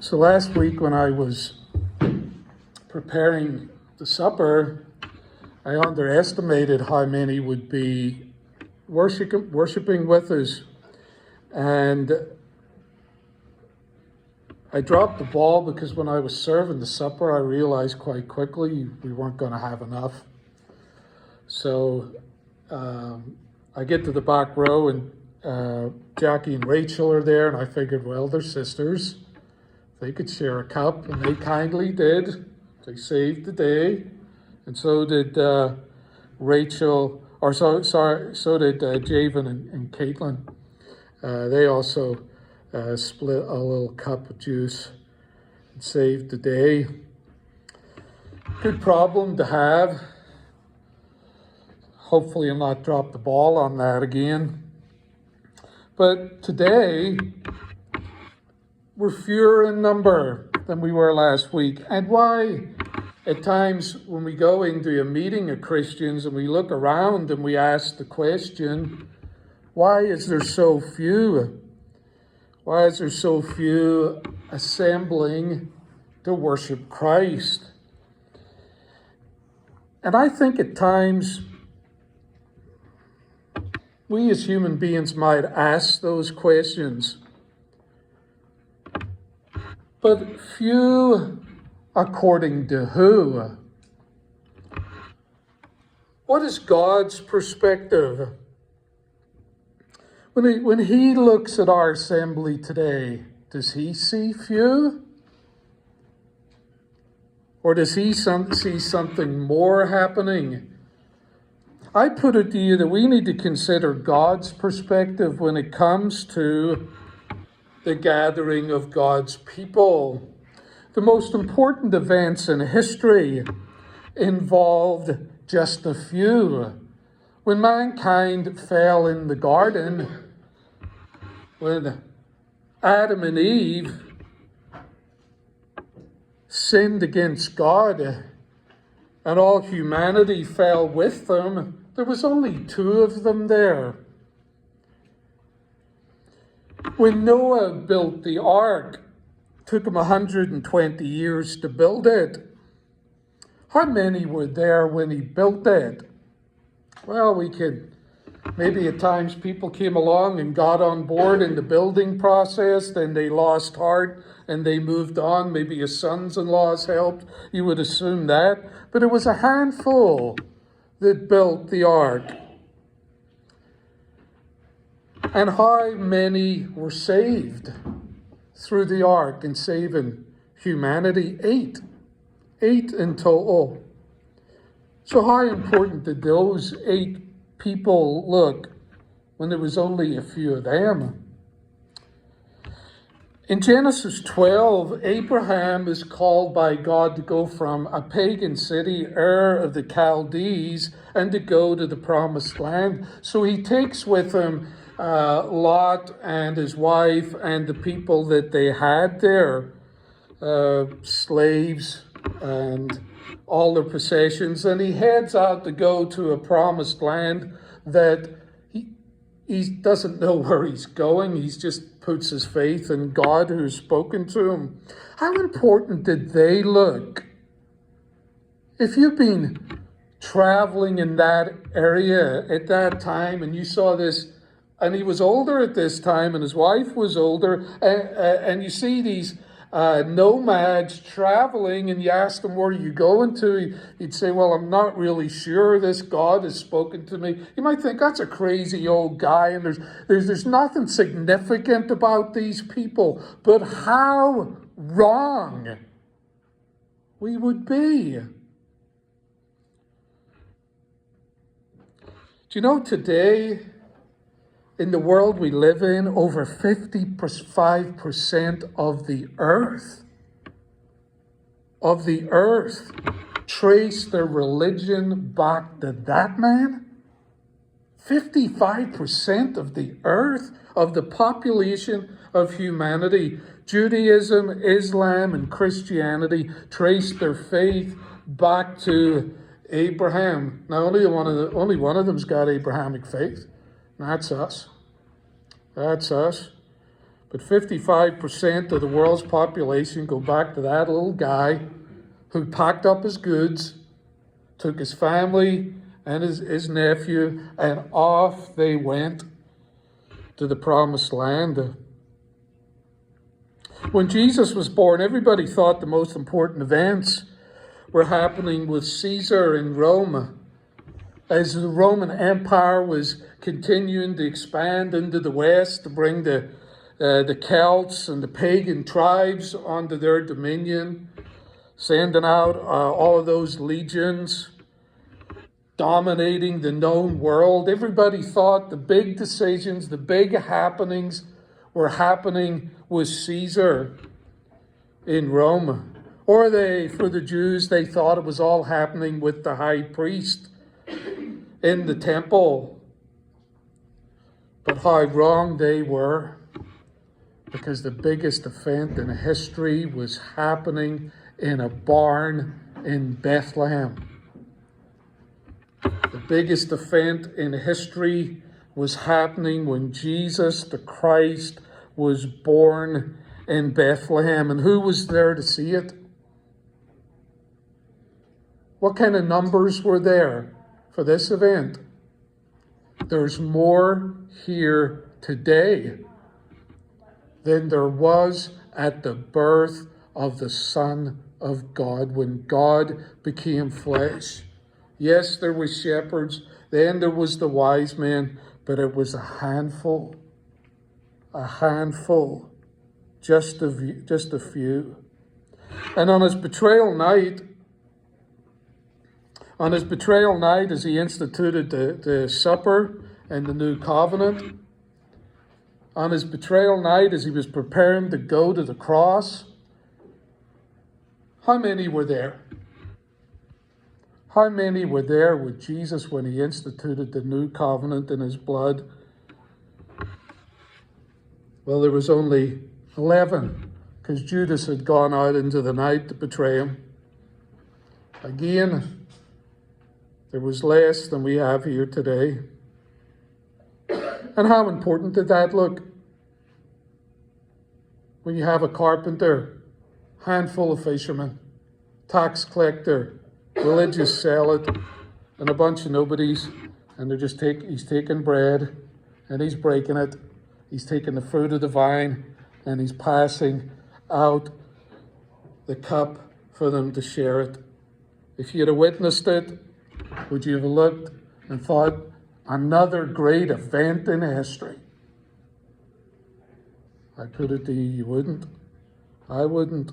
So last week when I was preparing the supper, I underestimated how many would be worshiping with us. And I dropped the ball because when I was serving the supper, I realized quite quickly we weren't going to have enough. So I get to the back row and Jackie and Rachel are there, and I figured, well, they're sisters. They could share a cup, and they kindly did. They saved the day. And so did Rachel, or so did Javen and Caitlin. They also split a little cup of juice and saved the day. Good problem to have. Hopefully I'll not drop the ball on that again. But today, we're fewer in number than we were last week. And why? At times when we go into a meeting of Christians and we look around and we ask the question, why is there so few? Why is there so few assembling to worship Christ? And I think at times we as human beings might ask those questions. But few according to who? What is God's perspective? When he looks at our assembly today, does he see few? Or does he see something more happening? I put it to you that we need to consider God's perspective when it comes to the gathering of God's people. The most important events in history involved just a few. When mankind fell in the garden, when Adam and Eve sinned against God and all humanity fell with them, there was only two of them there. When Noah built the ark, it took him 120 years to build it. How many were there when he built it? Well, maybe at times people came along and got on board in the building process, then they lost heart and they moved on. Maybe his sons-in-laws helped. You would assume that. But it was a handful that built the ark. And how many were saved through the ark and saving humanity? 8. 8 in total. So how important did those 8 people look when there was only a few of them? In Genesis 12, Abraham is called by God to go from a pagan city, Ur of the Chaldees, and to go to the promised land. So he takes with him Lot and his wife and the people that they had there, slaves and all their possessions, and he heads out to go to a promised land that he doesn't know where he's going. He just puts his faith in God who's spoken to him. How important did they look? If you've been traveling in that area at that time and you saw this, and he was older at this time, and his wife was older, and you see these nomads traveling, and you ask them, where are you going to? He'd say, well, I'm not really sure. This God has spoken to me. You might think, that's a crazy old guy, and there's nothing significant about these people. But how wrong we would be. Do you know today, in the world we live in, over 55% of the earth trace their religion back to that man? 55% of the earth, of the population of humanity, Judaism, Islam, and Christianity trace their faith back to Abraham. Now, only one of them's got Abrahamic faith. That's us. That's us. But 55% of the world's population go back to that little guy who packed up his goods, took his family and his nephew, and off they went to the promised land. When Jesus was born, everybody thought the most important events were happening with Caesar in Rome. As the Roman Empire was continuing to expand into the west to bring the Celts and the pagan tribes onto their dominion, sending out all of those legions, dominating the known world. Everybody thought the big decisions, the big happenings were happening with Caesar in Rome. Or for the Jews, they thought it was all happening with the high priest in the temple. But how wrong they were, because the biggest event in history was happening in a barn in Bethlehem. The biggest event in history was happening when Jesus the Christ was born in Bethlehem. And who was there to see it? What kind of numbers were there for this event? There's more here today than there was at the birth of the Son of God, when God became flesh. Yes, there were shepherds, then there was the wise men, but it was a handful, just a few. And on his betrayal night, as he instituted the supper and the new covenant, on his betrayal night, as he was preparing to go to the cross, how many were there? How many were there with Jesus when he instituted the new covenant in his blood? Well, there was only 11, because Judas had gone out into the night to betray him. Again, there was less than we have here today. And how important did that look? When you have a carpenter, handful of fishermen, tax collector, religious zealot, and a bunch of nobodies, and he's taking bread and he's breaking it. He's taking the fruit of the vine and he's passing out the cup for them to share it. If you'd have witnessed it, would you have looked and thought, another great event in history? I put it to you, you wouldn't. I wouldn't.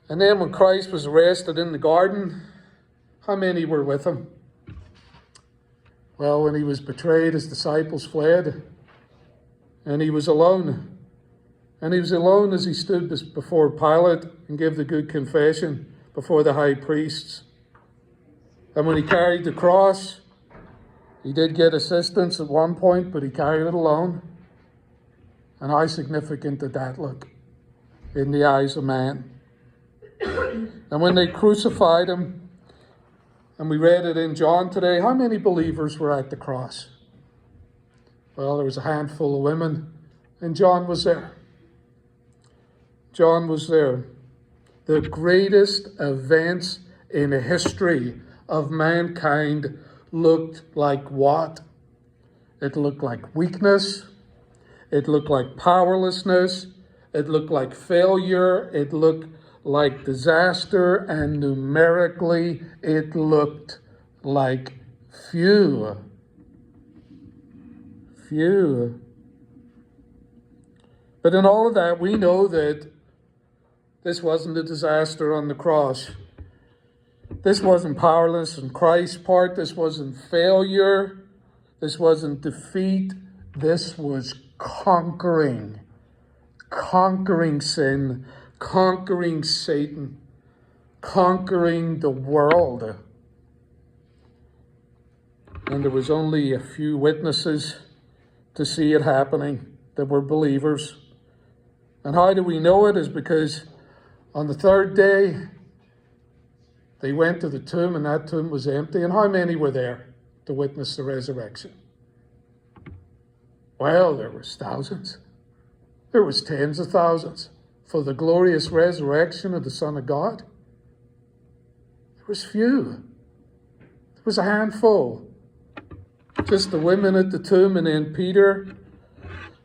And then when Christ was arrested in the garden, how many were with him? Well, when he was betrayed, his disciples fled, and he was alone. And he was alone as he stood before Pilate and gave the good confession before the high priests. And when he carried the cross, he did get assistance at one point, but he carried it alone. And how significant did that look in the eyes of man? And when they crucified him, and we read it in John today, how many believers were at the cross? Well, there was a handful of women, and John was there. John was there. The greatest events in the history of mankind looked like what? It looked like weakness. It looked like powerlessness. It looked like failure. It looked like disaster. And numerically, it looked like few. But in all of that, we know that this wasn't a disaster on the cross. This wasn't powerless on Christ's part. This wasn't failure. This wasn't defeat. This was conquering sin, conquering Satan, conquering the world. And there was only a few witnesses to see it happening that were believers. And how do we know it? Is because on the third day, they went to the tomb, and that tomb was empty. And how many were there to witness the resurrection? Well, there was thousands. There was tens of thousands for the glorious resurrection of the Son of God. There was few. There was a handful. Just the women at the tomb, and then Peter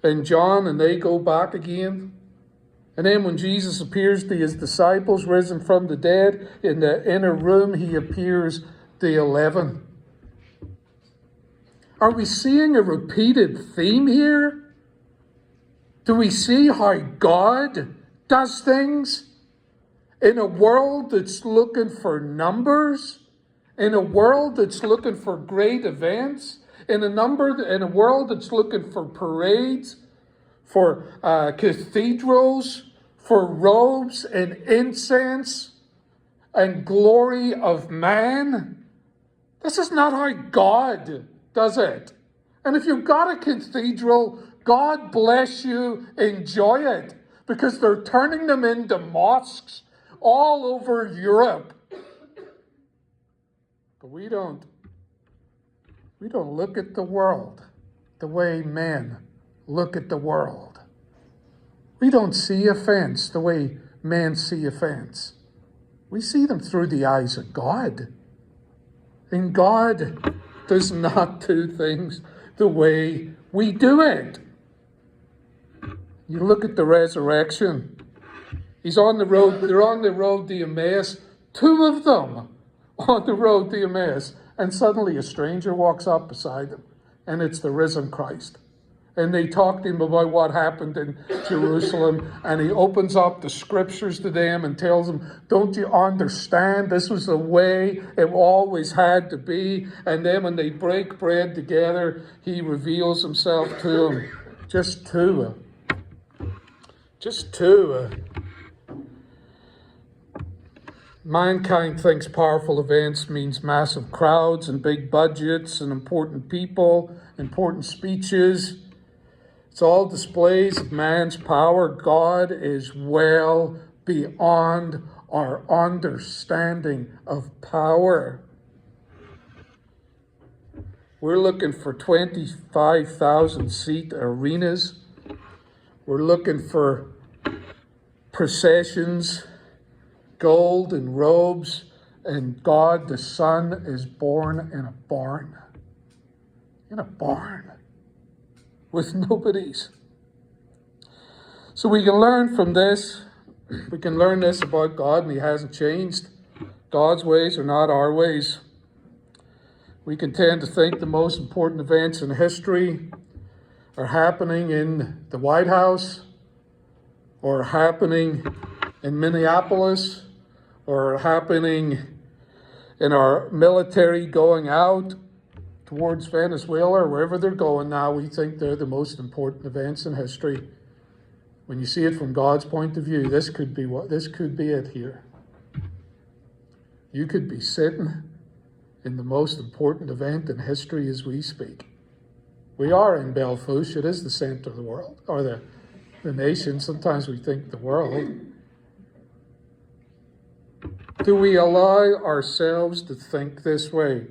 and John, and they go back again. And then when Jesus appears to his disciples, risen from the dead, in the inner room, he appears to 11. Are we seeing a repeated theme here? Do we see how God does things in a world that's looking for numbers, in a world that's looking for great events, in a world that's looking for parades, for cathedrals, for robes and incense and glory of man? This is not how God does it. And if you've got a cathedral, God bless you, enjoy it, because they're turning them into mosques all over Europe. But we don't look at the world the way men look at the world. We don't see offense the way men see offense. We see them through the eyes of God. And God does not do things the way we do it. You look at the resurrection. He's on the road. They're on the road to Emmaus. Two of them on the road to Emmaus. And suddenly a stranger walks up beside them. And it's the risen Christ. And they talk to him about what happened in Jerusalem. And he opens up the scriptures to them and tells them, don't you understand? This was the way it always had to be. And then when they break bread together, he reveals himself to them. Just two. Mankind thinks powerful events means massive crowds and big budgets and important people, important speeches. It's all displays of man's power. God is well beyond our understanding of power. We're looking for 25,000 seat arenas. We're looking for processions, gold and robes, and God the Son is born in a barn. In a barn. With nobodies. So we can learn from this. We can learn this about God, and he hasn't changed. God's ways are not our ways. We can tend to think the most important events in history are happening in the White House, or happening in Minneapolis, or happening in our military going out towards Venezuela or wherever they're going now. We think they're the most important events in history. When you see it from God's point of view, this could be it here. You could be sitting in the most important event in history as we speak. We are in Belfouche. It is the center of the world, or the nation. Sometimes we think the world. Do we allow ourselves to think this way?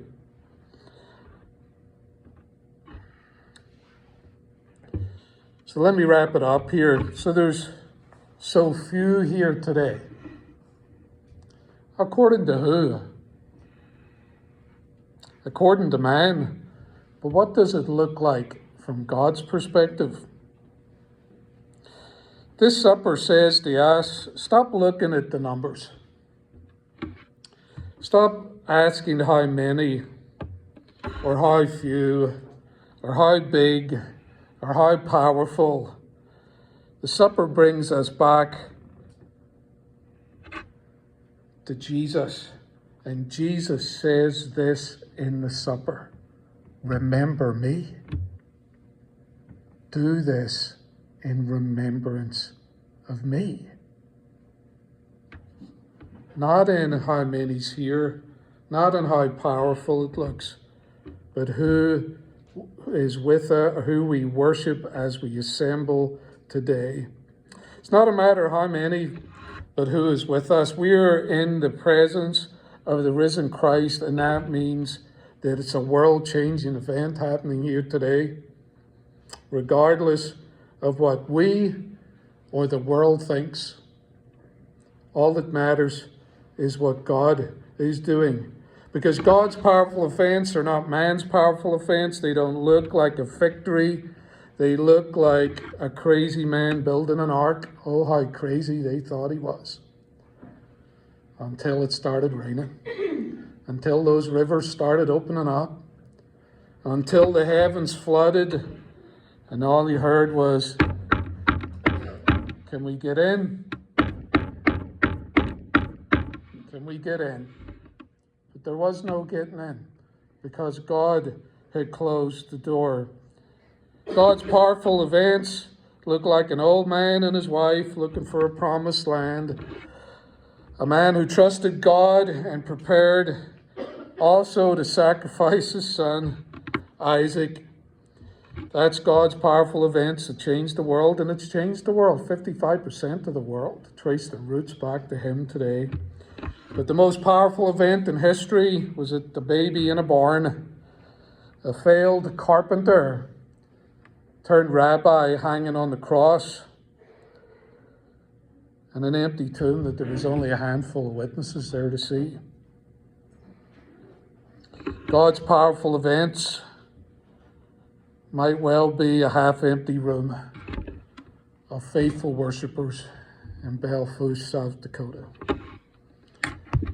So let me wrap it up here. So there's so few here today. According to who? According to man. But what does it look like from God's perspective? This supper says to us, stop looking at the numbers. Stop asking how many, or how few, or how big, or how powerful. The supper brings us back to Jesus. And Jesus says this in the supper. Remember me. Do this in remembrance of me. Not in how many's here, not in how powerful it looks, but who is with us, who we worship as we assemble today. It's not a matter of how many, but who is with us. We are in the presence of the risen Christ, and that means that it's a world-changing event happening here today. regardless of what we or the world thinks. All that matters is what God is doing. Because God's powerful events are not man's powerful events. They don't look like a victory. They look like a crazy man building an ark. Oh, how crazy they thought he was. Until it started raining. Until those rivers started opening up. Until the heavens flooded. And all you heard was, can we get in? Can we get in? But there was no getting in because God had closed the door. God's powerful events look like an old man and his wife looking for a promised land. A man who trusted God and prepared also to sacrifice his son, Isaac. That's God's powerful events that changed the world, and it's changed the world. 55% of the world trace their roots back to him today. But the most powerful event in history was at the baby in a barn. A failed carpenter turned rabbi hanging on the cross, and an empty tomb that there was only a handful of witnesses there to see. God's powerful events might well be a half-empty room of faithful worshippers in Belfast, South Dakota.